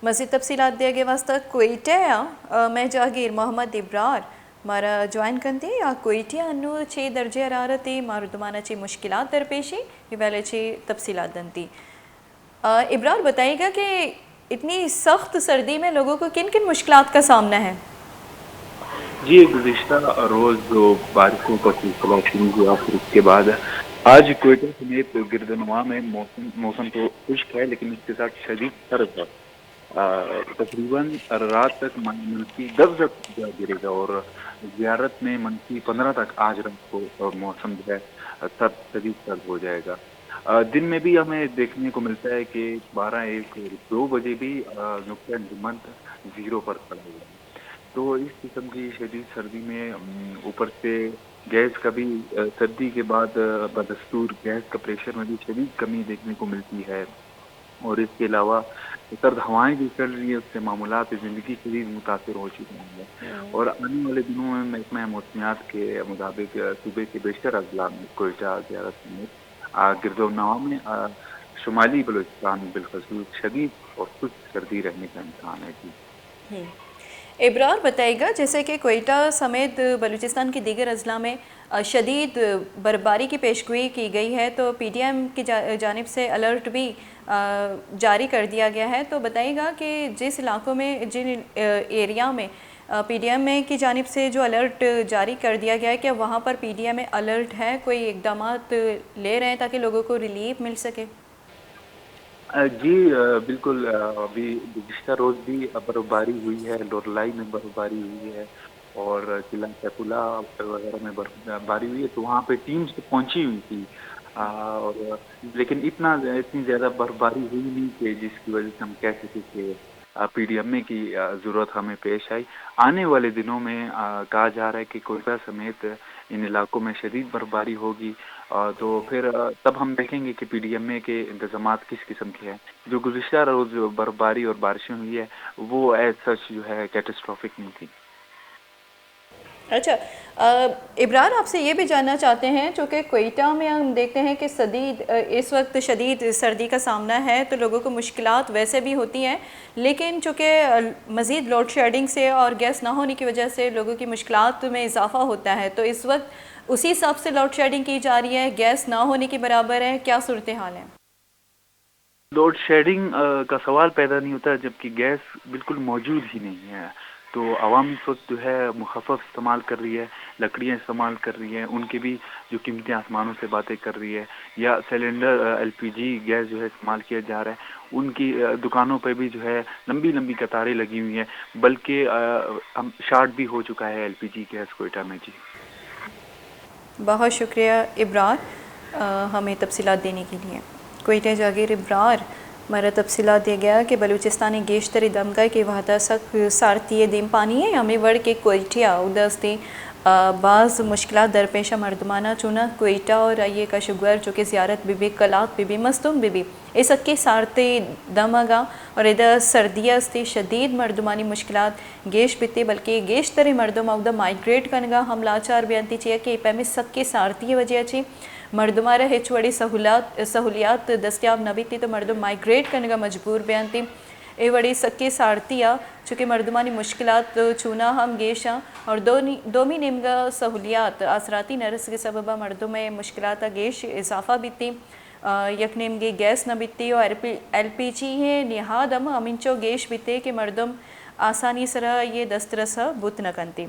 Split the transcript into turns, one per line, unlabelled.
मज़ीद तफसीलात दिए गए वास्ते कोयटा मैं जागीर मोहम्मद इब्रार मारा ज्वाइन कंदी या कोयटा अनु 6 दर्जे हरारती मारुदमाना ची मुश्किलात दरपेशी ये वाले ची तफसीलात दंती। इब्रार बताइएगा कि इतनी सख्त सर्दी में लोगों को किन किन मुश्किलात का सामना है?
जी, गुज़िश्ता रोज़ जो बारिशों का सिलसिला शुरू हुआ, फिर उसके बाद आज कोयटा समेत गिरदनवा में मौसम तो खुश्क है, लेकिन इसके साथ शदीद सर्द है। तकरीबन रात तक -10 गिरेगा और ज़ियारत में -15 तक आज रात को मौसम जो है शदीद सर्द हो जाएगा। दिन में भी हमें देखने को मिलता है कि 12, 1, 2 बजे भी नुक्ता नज़ीमत 0 पर खड़ा हुआ है। तो इस किस्म की शदीद सर्दी में ऊपर से गैस का भी सर्दी के बाद बदस्तूर गैस का प्रेशर में भी शदीद कमी देखने को मिलती है। और इसके अलावा सर्द हवाएं जो चल रही है उससे मामूलात ज़िंदगी शदीद मुतासर हो चुके हैं। और आने वाले दिनों में महकमा मौसमियात के मुताबिक सूबे के बेशतर अजला में कोयटा, ज़ियारत समेत गिरदोनवा में शुमाली बलूचिस्तान बिलखसूस शदीद और खुश्क सर्दी रहने का इम्कान है। जी
इब्रार बताइएगा जैसे कि कोयटा समेत बलूचिस्तान के दीगर अजला में शदीद बर्फबारी की पेशगोई की गई है, तो पीडीएम की जानिब से अलर्ट भी जारी कर दिया गया है। तो बताइएगा कि जिस इलाकों में जिन एरिया में पीडीएम में की जानिब से जो अलर्ट जारी कर दिया गया है, क्या वहाँ पर पीडीएम में अलर्ट है, कोई इकदामात ले रहे हैं ताकि लोगों को रिलीफ मिल सके?
जी बिल्कुल अभी गुज़िश्ता रोज़ भी बर्फ़बारी हुई है, लोरलाई में बर्फ़बारी हुई है और किला सैफुल्ला वगैरह में बर्फ़बारी हुई है, तो वहाँ पे टीम्स तो पहुँची हुई थी। और लेकिन इतनी ज़्यादा बर्फ़बारी हुई नहीं कि जिसकी वजह से हम कह सकें कि पीडीएमए की ज़रूरत हमें पेश आई। आने वाले दिनों में कहा जा रहा है कि कोयटा समेत इन इलाकों में शदीद बर्फ़बारी होगी। तो फिर तब हम देखेंगे कि पीडीएमए के इंतज़ामात किस किस्म के हैं। जो गुज़िश्ता रोज़ बर्फ़बारी और बारिशें हुई है वो एज़ सच जो है कैटास्ट्रोफिक नहीं थी।
अच्छा, इब्रार आपसे ये भी जानना चाहते हैं, चूँकि कोयटा में हम देखते हैं कि इस वक्त शदीद सर्दी का सामना है, तो लोगों को मुश्किलात वैसे भी होती हैं, लेकिन चूँकि मज़ीद लोड शेडिंग से और गैस ना होने की वजह से लोगों की मुश्किलात में इजाफ़ा होता है। तो इस वक्त उसी हिसाब से लोड शेडिंग की जा रही है, गैस ना होने के बराबर है, क्या सूरत हाल है?
लोड शेडिंग का सवाल पैदा नहीं होता जबकि गैस बिल्कुल मौजूद ही नहीं है। तो आवाम इस वक्त जो है मुखफ़फ़ इस्तेमाल कर रही है, लकड़ियाँ इस्तेमाल कर रही है, उनकी भी जो कीमतें आसमानों से बातें कर रही है, या सिलेंडर एलपीजी गैस जो है इस्तेमाल किया जा रहा है, उनकी दुकानों पे भी जो है लंबी लंबी कतारें लगी हुई हैं, बल्कि हम शार्ट भी हो चुका है एलपीजी गैस कोयटा में। जी
बहुत शुक्रिया इब्रार हमें तफसीलात देने के लिए। कोयटा जागीर इब्रार मरा तफसीलात दिया गया कि बलूचिस्तानी गेशतरी दमका के वहदा सक सारती दिम पानी है हमें वड़ के कोयटिया उदस्ती बाज़ मुश्किलात दरपेशा मर्दमाना चुना कोयटा और आइए का शुगर जो कि ज़ियारत बीबी कलात बीबी मस्तूम बीबी इस अक्की सारते दमगा और इधर सर्दियाँ स्ती शदीद मर्दमानी मुश्किलात गेश बिते बल्कि गेश तरे मर्दमा उदा माइग्रेट कनगा हम लाचार बयानती चाहिए कि पैमे सक्की सारती वजह ची मर्दमारा हिच वड़ी सहूलियात दस्तियाब न बीती तो मर्दम माइग्रेट करने का मजबूर बयानती ए वड़ी सक्के सारतिया चूँकि मर्दमानी मुश्किलात चूना हम गेशा और दोमी निमगा सहूलियात आसराती नरस के सबबा मर्दों में मुश्किलात गेश इजाफा बीती यक निमगे गैस न बीती और एलपीजी है निहाद अम अमिनचो गेश बीते कि मर्दम आसानी सरा ये दस्तरस बुत न कंती।